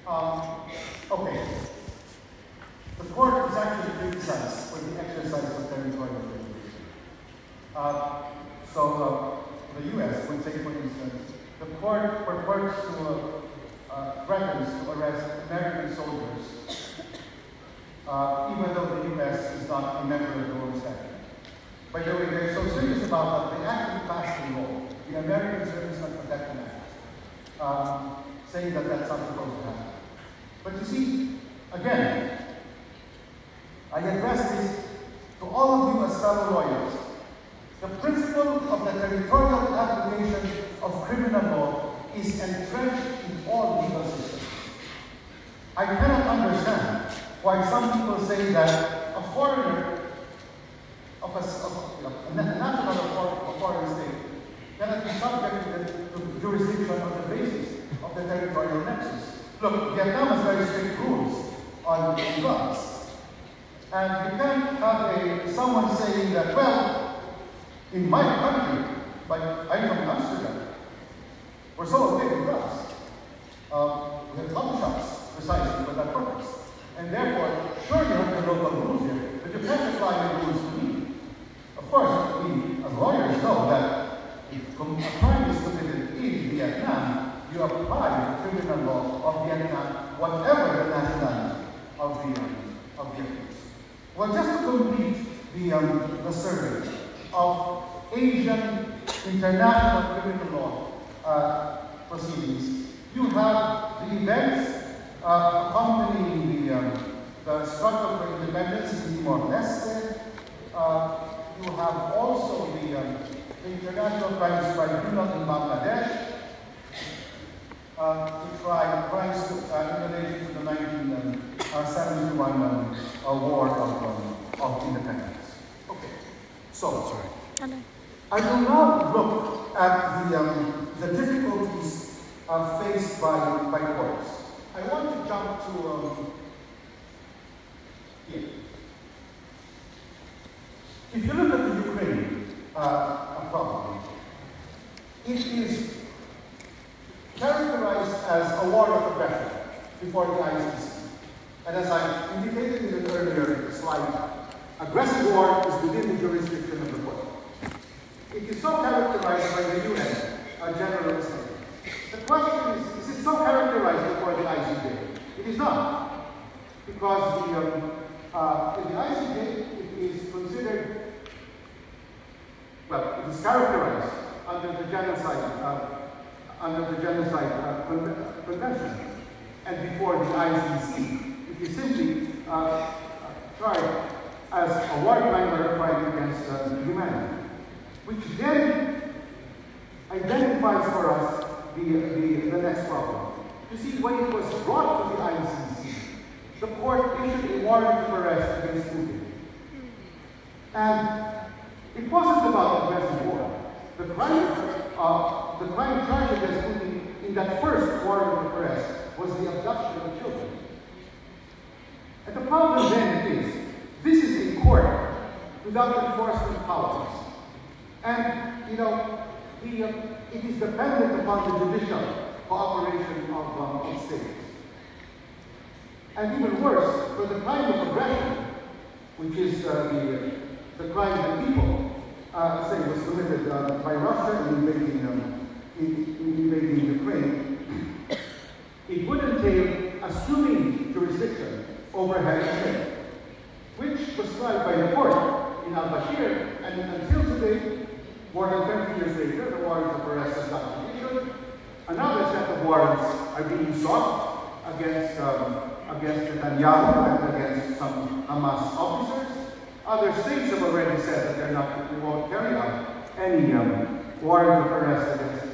Okay. The court is actually criticized for the exercise of territorial jurisdiction. The U.S. would say, for instance, the court purports to threatens to arrest American soldiers, even though the U.S. is not a member of the Rome Statute. By the way, they're so serious about that, they actually passed a law, the American Servicemen Protection Act, saying that that's not supposed to happen. But you see, again, I address this to all of you as fellow lawyers. The principle of the territorial application of criminal law is entrenched in all legal systems. I cannot understand why some people say that a foreigner a national of a foreign state cannot be subject to the jurisdiction on the basis of the territorial nexus. Look, Vietnam has very strict rules on guns. And you can't have someone saying that, well, in my country, like I'm from Amsterdam, we're so okay with drugs. We have gun shops precisely for that purpose. And therefore, sure you have the local rules here, but you can't apply the rules to me. Of course, we as lawyers know that if a crime is committed in Vietnam, you apply the criminal law of Vietnam, whatever the nationality of the accused. Well, just to complete the survey of Asian international criminal law proceedings, you have the events accompanying the struggle for independence in Timor-Leste. You have also the International Crimes Tribunal in Bangladesh. To try crimes in relation to the 1971 War of Independence. Okay, so I will now look at the difficulties faced by courts. I want to jump to here. If you look at the Ukraine problem, it is characterized as a war of aggression before the ICC. And as I indicated in an earlier slide, aggressive war is within the jurisdiction of the court. It is so characterized by the UN General Assembly. The question is it so characterized before the ICJ? It is not. Because in the ICJ, it is considered, well, it is characterized under the genocide Convention. And before the ICC, it is simply tried as a war crime or a crime against humanity, which then identifies for us the next problem. You see, when it was brought to the ICC, the court issued a warrant of arrest against Putin. And it wasn't about aggressive war. The crime charged against Putin in that first warrant of arrest was the abduction of children. And the problem then is, this is a court without enforcement powers. And, you know, it is dependent upon the judicial cooperation of states. And even worse, for the crime of aggression, which is the crime that people say was committed by Russia in invading Ukraine, it would entail assuming jurisdiction over Heritage, which was tried by the court in al-Bashir, and until today, more than 20 years later, the warrant of arrest has not been issued. Another set of warrants are being sought against Netanyahu and against some Hamas officers. Other states have already said that they won't carry out any warrant of arrest against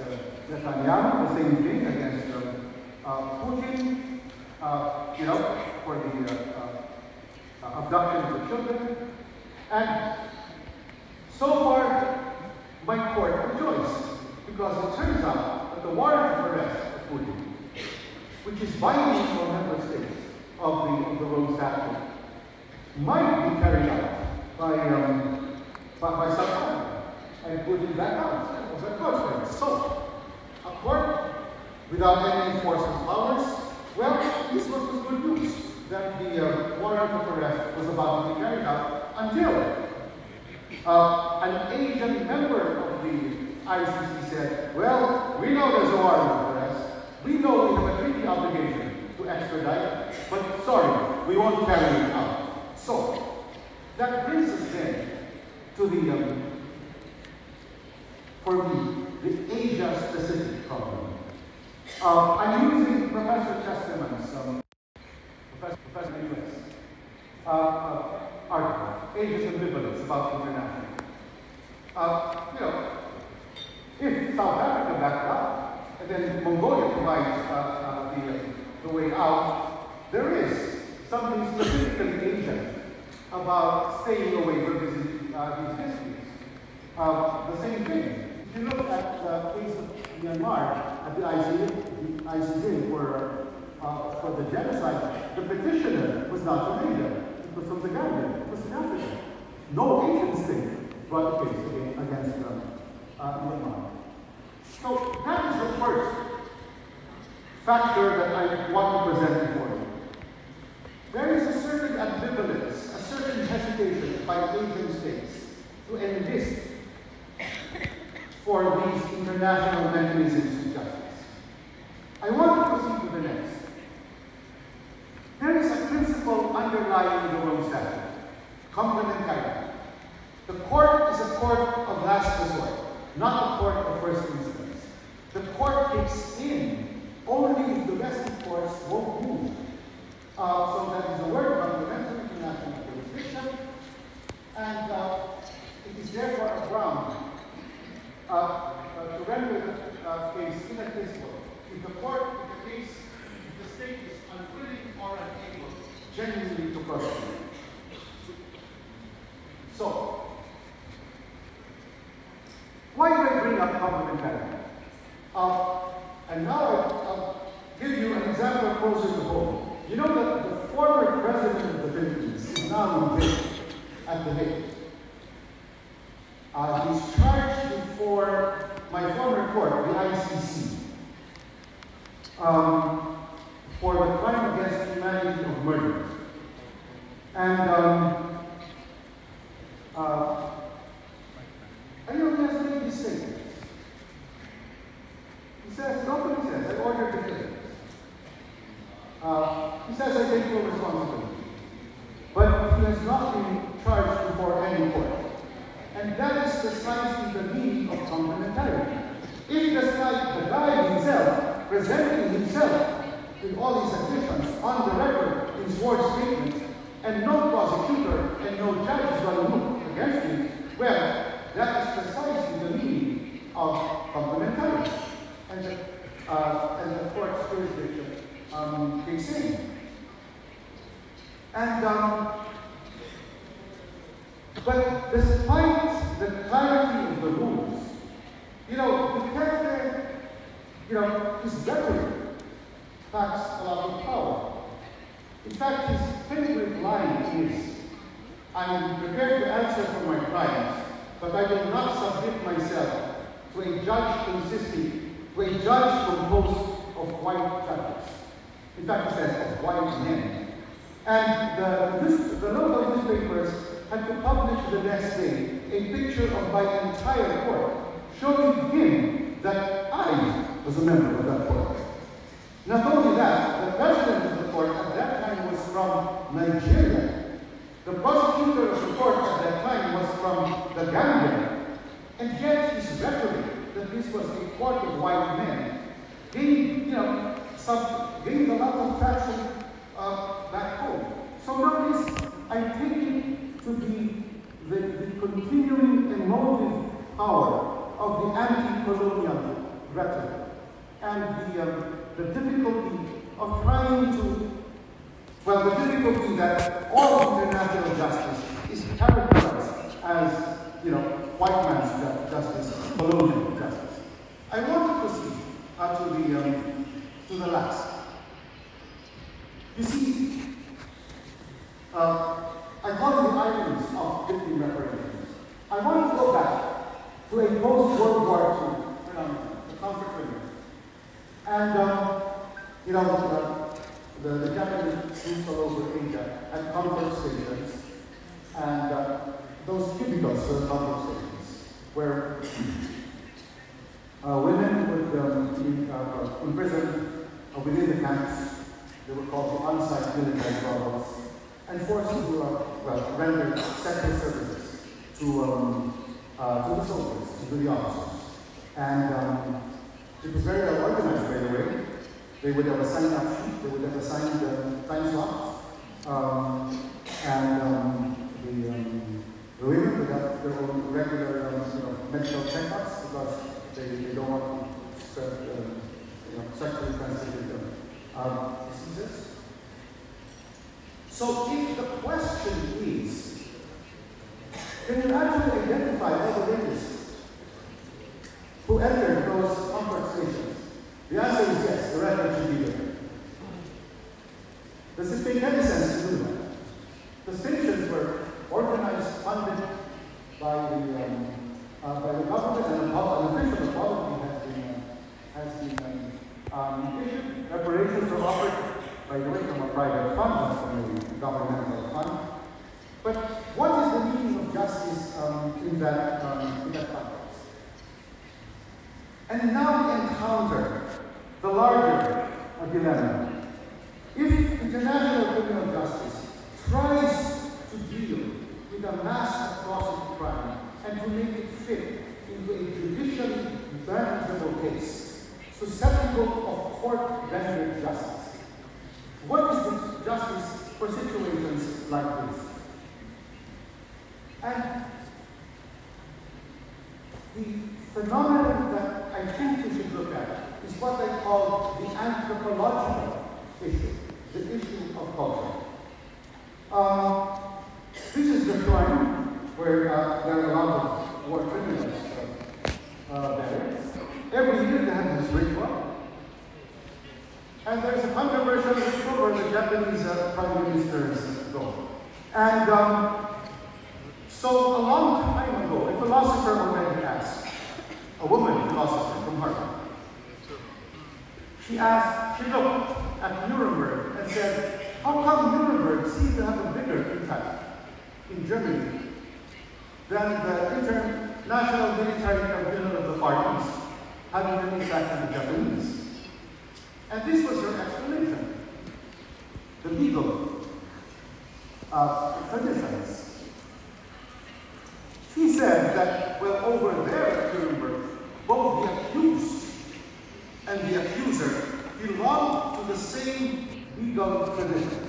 Netanyahu. The same thing against Putin, for the abduction of the children. And so far, my court rejoiced, because it turns out that the warrant of arrest of Putin, which is binding on member states of the Rome Statute, might be carried out by some time and put it back out. Of course, so a court without any enforcement powers, well, the warrant of arrest was about to be carried out until an Asian member of the ICC said, well, we know there's a warrant of arrest. We know we have a treaty obligation to extradite, but sorry, we won't carry it out. So, that brings us then to the, for me, the Asia-specific problem. I'm using Professor Chesterman's Professor U.S. Article, Asia's Ambivalence about international. You know, if South Africa backed up, and then Mongolia provides the way out, there is something specifically Asian about staying away from these histories. The same thing. If you look at the case of Myanmar at the ICJ for the genocide, the petitioner was not from Asia. It was from the Gambia. It was South Africa. No Asian state brought the case against Myanmar. So that is the first factor that I want to present before you. There is a certain ambivalence, a certain hesitation by Asian states to enlist for these international mechanisms of justice. I want to proceed to the next. There is a principle underlying the Rome Statute, complementarity. The court is a court of last resort, not a court of first instance. The court kicks in only if domestic courts won't move. So that is the word complementary international jurisdiction, and it is therefore a ground to render the case inadmissible if the state is unwilling or unable genuinely to prosecute. So, why do I bring up complementarity? And now I'll give you an example closer to home. You know that the former president of the Philippines is now in jail at The Hague. He's charged before my former court, the ICC, for the crime against humanity of murder. And I know he has made these statements. He says, nobody says, I ordered the case. He says, I take full responsibility. But he has not been charged before any court. And that is precisely the need of complementarity. If the guy himself, presenting himself with all his admissions on the record in sworn statements, and no prosecutor and no judge is going to look against him, well, that is precisely the need of complementarity. And the court's jurisdiction kicks in. And but despite the clarity of the rules, the character, his rhetoric packs a lot of power. In fact, his favorite line is, I'm prepared to answer for my crimes, but I will not submit myself to a judge composed of white judges. In fact, he says, of white men. And the local newspapers had to publish the next day a picture of my entire court, showing him that I was a member of that court. Not only that, the president of the court at that time was from Nigeria. The prosecutor of the court at that time was from the Gambia. And yet his rhetoric that this was a court of white men gained, gained a lot of traction back home. So notice, I'm taking to be the continuing emotive power of the anti-colonial rhetoric and the difficulty of trying to, the difficulty that all international justice is characterized as, white man's justice, colonial justice. I want to proceed to the last. You see, I call it the ironies of victim reparations. I want to go back to a post-World War II phenomenon, the conflict relief. And, the Japanese troops all over Asia had comfort stations, and those cubicles were comfort stations, where women would be imprisoned within the camps. They were called the on-site military brothels, and forced to render sexual services to the soldiers, to the officers. And it was very well organized, by the way. They would have a sign-up sheet, they would have assigned time slots, and the women would have their own regular medical checkups because they don't want to spread sexually transmitted diseases. So if the question is, can you actually identify all the ladies who entered those comfort stations? The answer is yes, the record should be there. Does it make any sense to do that? The stations were organized, funded by the government, and an official apology has been issued. Reparations were offered, by the way, from a private fund, not from a governmental fund. But what is the meaning of justice in that context? And now we encounter the larger dilemma. If international criminal justice tries to deal with a mass atrocity crime and to make it fit into a judicially manageable case, susceptible of court-rendered justice, what is the justice for situations like this? And the phenomenon that I think we should look at is what I call the anthropological issue, the issue of culture. This is the shrine where there are a lot of war criminals buried. Every year they have this ritual. And there's a controversial ritual where the Japanese prime ministers go. And so a long time ago, a philosopher already asked, a woman philosopher from Harvard, she looked at Nuremberg and said, how come Nuremberg seems to have a bigger impact in Germany than the international military tribunal of the Far East having an impact on the Japanese? And this was her explanation. The legal traditions. She said that, well, over there at Nuremberg, both the accused and the accuser belonged to the same legal tradition.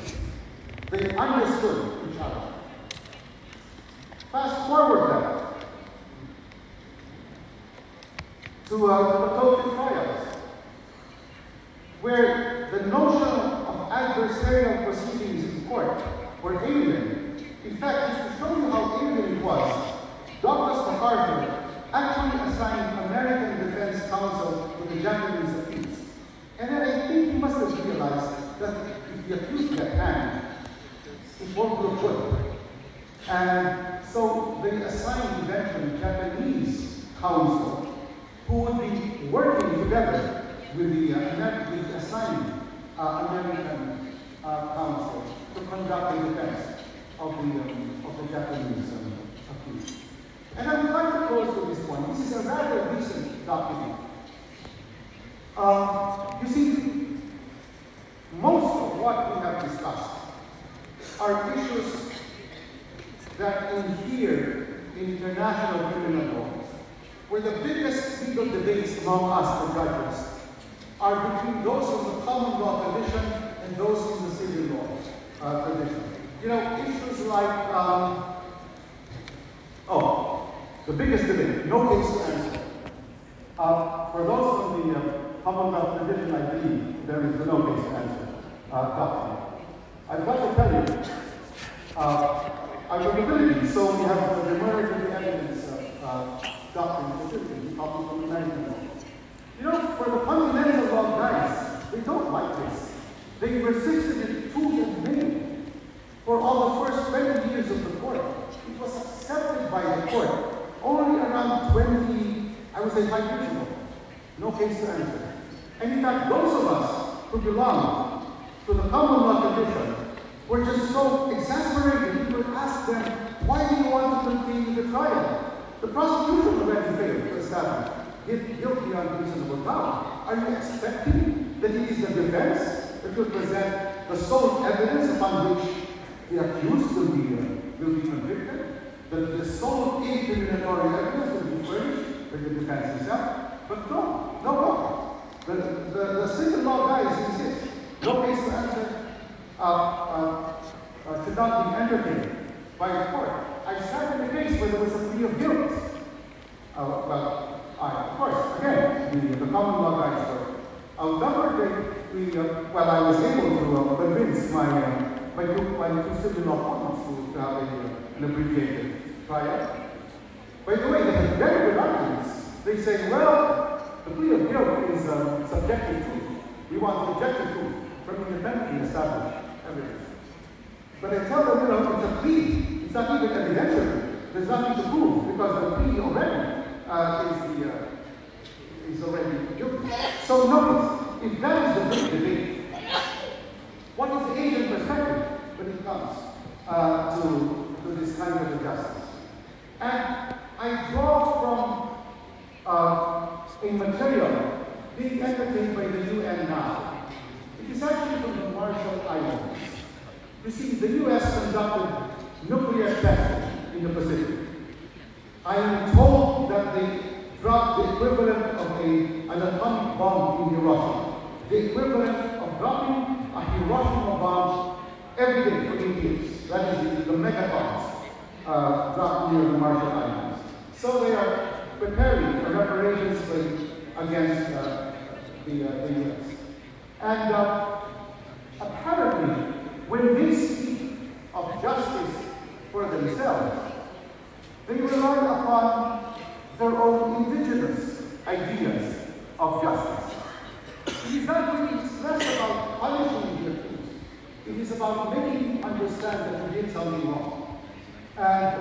They understood each other. Fast forward then to the Tokyo trials, where the notion of adversarial proceedings in court were alien. In fact, just to show you how alien it was, Douglas MacArthur actually assigned American Defense Counsel to the Japanese accused. And then I think he must have realized that if the accused got hanged, it won't look good. And so they assigned eventually Japanese counsel who would be working together with the assigned American counsel to conduct the defense of the Japanese accused. And I would like to close with this one. This is a rather recent document. You see, most of what we have discussed are issues that inhere in international criminal law, where the biggest legal debates among us, the judges, are between those in the common law tradition and those in the civil law tradition. You know, issues like, the biggest debate, no case to answer. For those from the common law tradition, I believe there is the no case to answer doctrine. I've got to tell you, our capability, so we have the merit of the evidence doctrine, the copy from the American law. You know, for the fundamental law guys, they don't like this. They resisted it tooth and nail for all the first 20 years of the court. It was accepted by the court only around 20, I would say 5 years ago. No case to answer. And in fact, those of us who belong to the common law tradition were just so exasperated. We would ask them, why do you want to continue the trial? The prosecution already failed to establish guilty on reasonable doubt. Are you expecting that it is the defense that will present the sole evidence upon which the accused will be convicted? The sole incriminatory evidence will be furnished by the defense itself? But no. The civil law guys insist. No case to answer should not be entertained by the court. I cited a case where there was a plea of guilt. Of course, again, the common law guys were outnumbered. I was able to convince my two civil law opponents to have an abbreviated trial. By the way, they have very good arguments. They say, well, the plea of guilt is subjective truth. We want objective truth from independently established evidence. But I tell them, it's a plea. It's not even evidentiary. There's nothing to prove because the plea already is already guilty. So notice, if that is the big debate, what is the Asian perspective when it comes to this kind of justice? And I draw from a material being entertained by the UN now. It is actually from the Marshall Islands. You see, the US conducted nuclear testing in the Pacific. I am told that they dropped the equivalent of an atomic bomb in Hiroshima. The equivalent of dropping a Hiroshima bomb every day for 8 years. That is the megatons dropped near the Marshall Islands. So they are preparing for reparations against the US. And apparently, when they speak of justice for themselves, they rely upon their own indigenous ideas of justice. It is not really less about punishing the accused. It is about making you understand that you did something wrong. And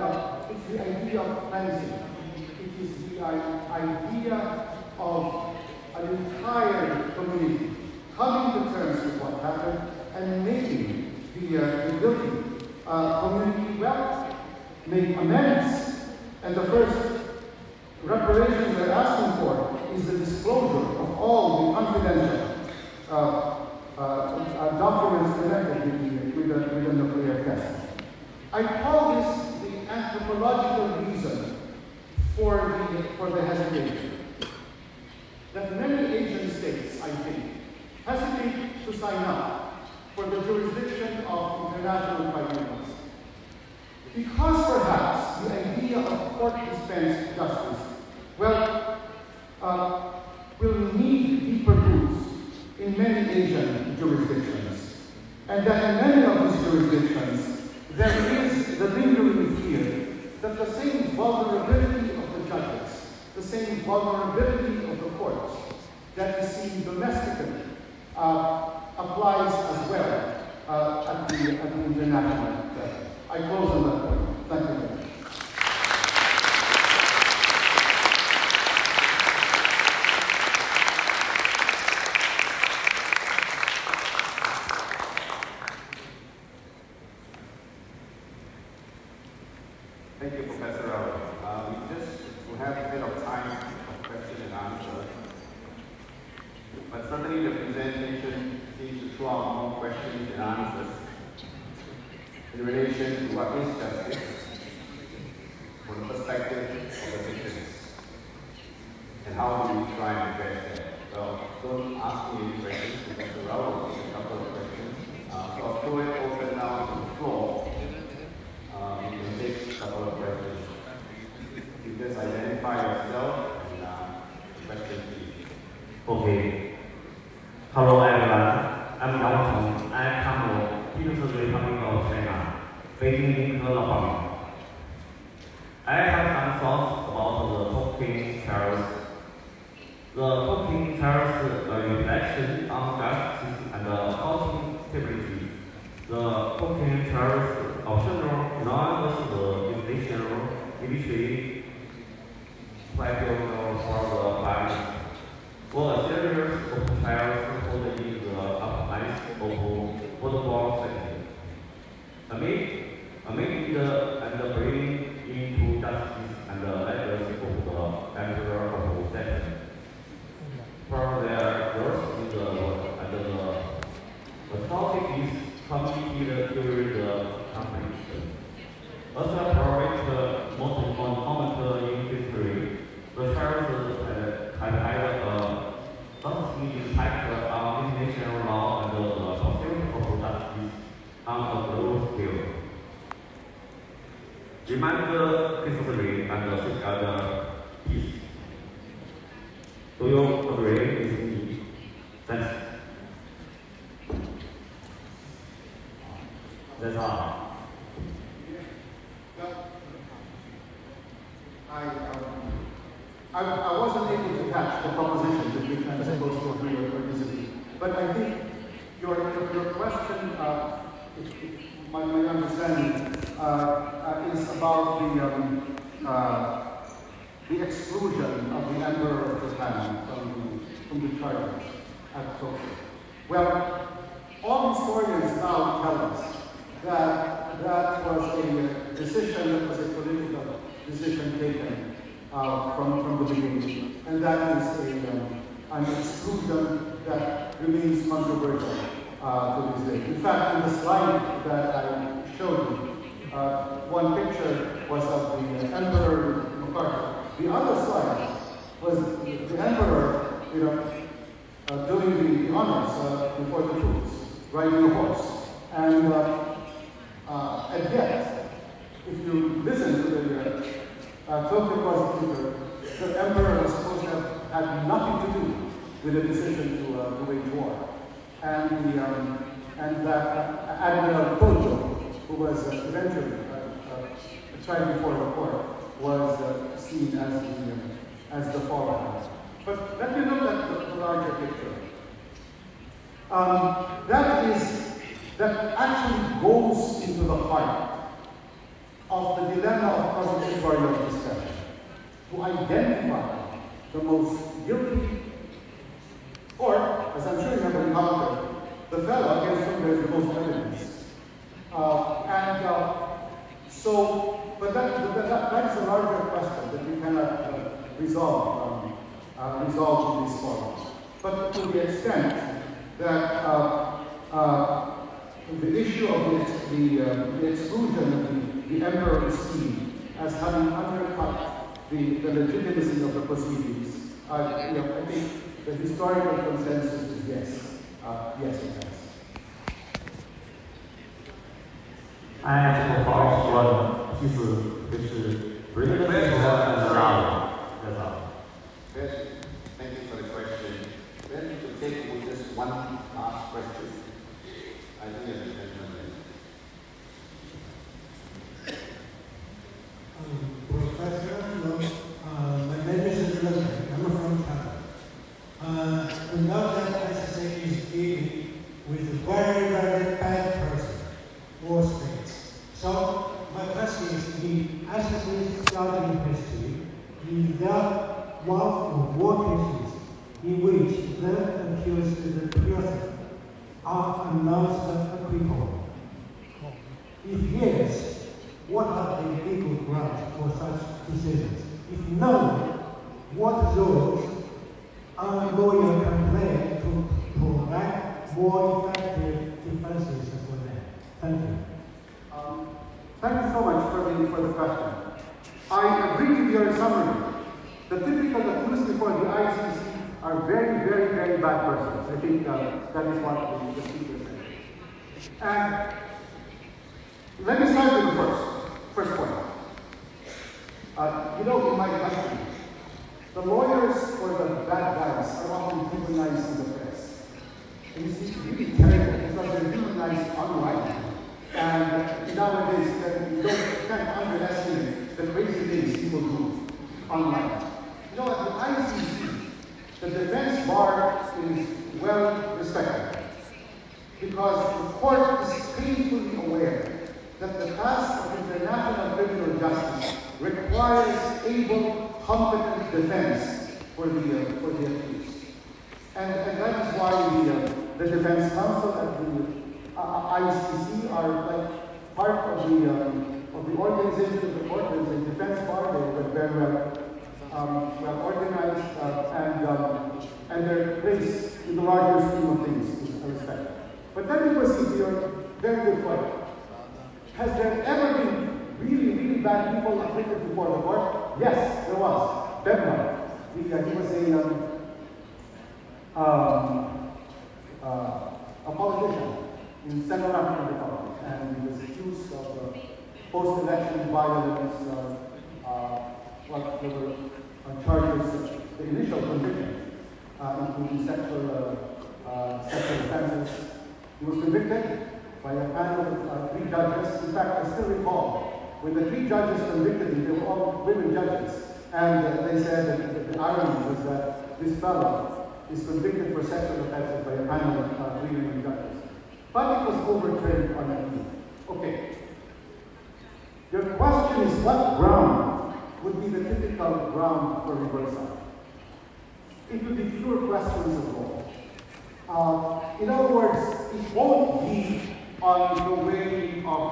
it's the idea of cleansing. It is the idea of an entire community coming to terms with what happened and making the guilty community make amends. And the first reparations they're asking for is the disclosure of all the confidential documents connected with the nuclear test. I call this the anthropological reason for the hesitation. That many Asian states, I think, hesitate to sign up for the jurisdiction of international tribunals. Because perhaps the idea of court-dispensed justice, will need deeper roots in many Asian jurisdictions. And that in many of these jurisdictions, there is the lingering fear that the same vulnerability of the judges, the same vulnerability of the courts that is seen domestically applies as well at the international level. I close on that point. Thank you very much. Thank you, Professor Rao. We have a bit of time for question and answer. But certainly the presentation seems to throw out more questions and answers in relation to what is justice from the perspective of the victims. And how do we try and address that? Well, don't ask me any questions, Professor Rao will take a couple of questions. So I'll throw it open now to the floor. You can take a couple of questions. You just identify yourself and question please. Okay. Hello everyone. I'm Yao Tong. I come from People's Republic of China, Beijing Law Firm. I have some thoughts about the talking trials. The talking trials reflection on justice and accountability. The talking trials optional non the judicial military tribunal for the violence. For a series of trials holding the uprise of proceeded during the conflict. As a private moment in history, the church had had a lasting impact on international law and the pursuit of justice on a global scale. Remind history and safeguard peace. Do you agree with me? Thanks. That's all. I wasn't able to catch the proposition between I'm supposed to agree or disagree. But I think your question, my understanding, is about the exclusion of the Emperor of Japan from the charges at Tokyo. Well, all historians now tell us that that was a decision, that was a political decision taken from the beginning, and that is an exclusion that remains controversial to this day. In fact, in the slide that I showed you, one picture was of the Emperor MacArthur. The other slide was the Emperor, doing the honors before the troops, riding a horse, and yet, if you listen to the Tokyo prosecutor, the Emperor was supposed to have had nothing to do with the decision to wage war. And that Admiral Tojo, who was eventually tried before the court, was seen as the fallen. But let me look at the larger picture. That actually goes into the heart of the dilemma of prosecutorial discretion, to identify the most guilty, or, as I'm sure you have encountered, the fellow against whom there's the most evidence. But that is a larger question that we cannot resolve in this forum. But to the extent that the issue of the exclusion of the Emperor is seen as having undercut the legitimacy of the proceedings, I think the historical consensus is yes. Yes, it has. I have a follow-up piece, which is really good. That's all. Thank you for the question. Let me take just one last question. I think it's a gentleman. Professor, my name is Levin. I'm from Canada. We know that SSA is dealing with a very, very bad person or states. So my question is, the SSA studying history, is there one of war cases in which the accused person are announced acquittal? If yes, what are the legal grounds for such decisions? If no, what roles are lawyer can play to provide more effective defenses for them? Thank you. Thank you so much for the question. I agree with your summary. The typical accused before the ICC are very, very, very bad persons. I think that is what the speaker said. And let me start with the first point. In my country, the lawyers for the bad guys are often demonized in the press. And it's really terrible because they're demonized online. And nowadays, you can't underestimate the crazy things people do online. At the ICC, the defense bar is well respected because the court is painfully aware that the task of international criminal justice requires able, competent defense for the accused. And that is why the defense counsel at the ICC are like part of the organization of the court. There's a defense bar. They're very well organized, and their place in the larger scheme of things is respected. But then you proceed to your very good before you. Has there ever been really bad people acquitted before the court? Yes, there was. Bedman. He was a politician in Central African Republic, and he was accused of post-election violence, there were charges, the initial conviction, including sexual offenses. He was convicted by a panel of 3 judges. In fact, I still recall, when the 3 judges convicted him, they were all women judges. And they said that the irony was that this fellow is convicted for sexual offenses by a panel of 3 women judges. But it was overturned on appeal. Okay. Your question is, what ground would be the typical ground for reversal? It would be pure questions of law. In other words, it won't be on the weighing of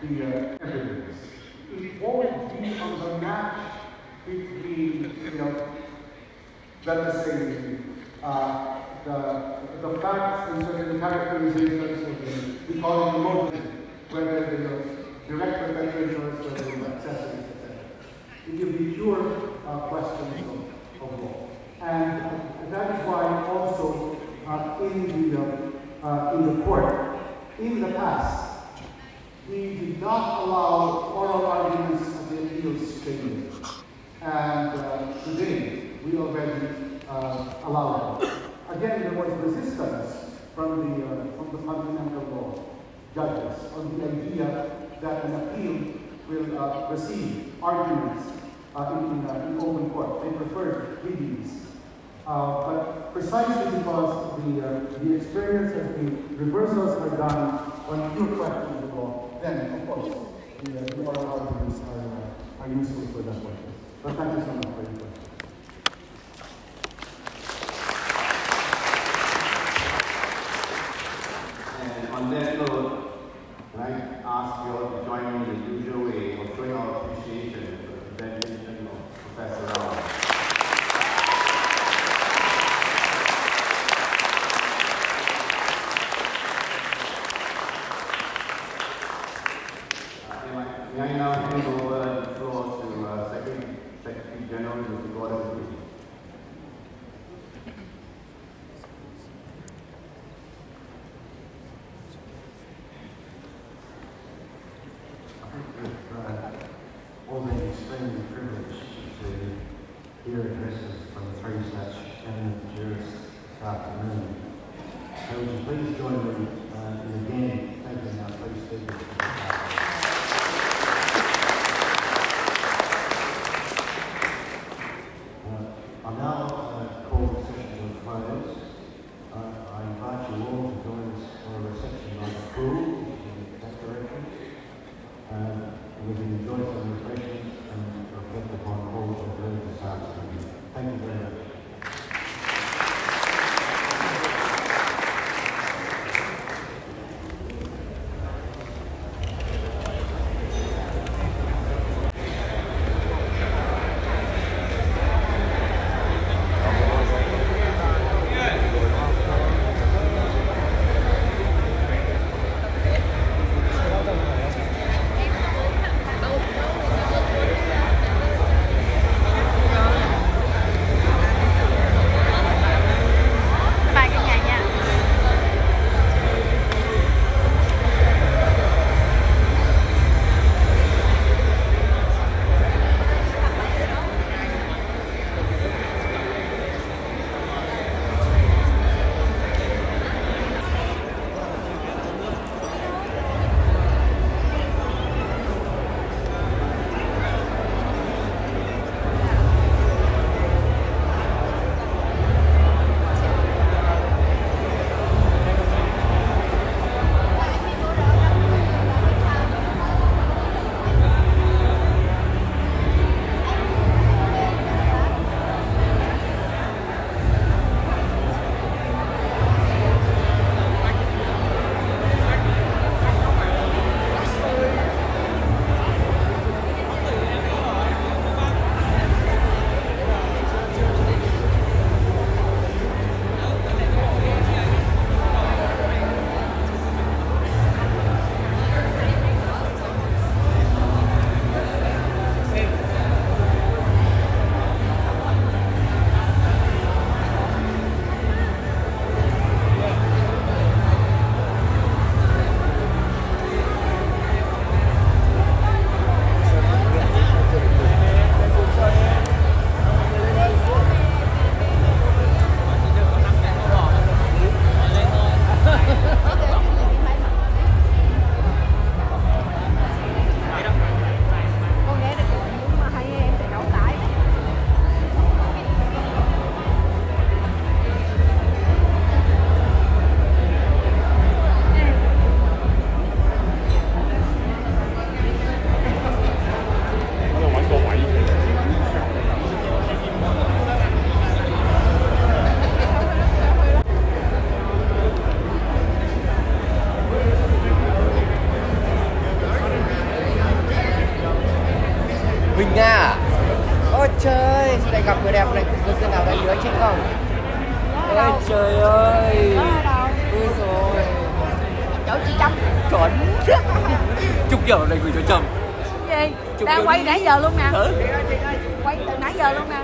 the evidence. It won't be on the match between, let us say, the facts and certain characterizations of we call it the motive, whether they are direct perpetrators, whether they are accessories, etc. It will be pure questions of law. And that is why also in the court, in the past, we did not allow oral arguments at the appeals stage. And today, we already allow it. Again, there was resistance from the fundamental law judges on the idea that an appeal will receive arguments in open court. They preferred pleadings. But precisely because the experience of the reversals are done on pure questions of law, then, of course, the oral arguments are useful for that purpose. But thank you so much for your question. And on that note, can I ask you all to join me in the usual way of showing our appreciation for the presentation of Professor Rao. May I now hand over the floor to Secretary General Mr. Gordon Green. All being extremely privileged to hear addresses from 3 such eminent jurists this afternoon. So would you please join me in again thanking our 3 speakers for this afternoon. I now call the session to a close. I invite you all to join us for a reception on the pool, which is in that direction. We can enjoy some refreshments and reflect upon all that we've learned this afternoon. Thank you very much. em lại có cái nào đây nữa chứ không? Ôi trời ơi. Ôi rồi. Chỗ chị Trâm. Chuẩn. Chục giờ này gửi cho Trâm. Gì? Đang quay nãy giờ luôn nè. Quay từ nãy giờ luôn nè.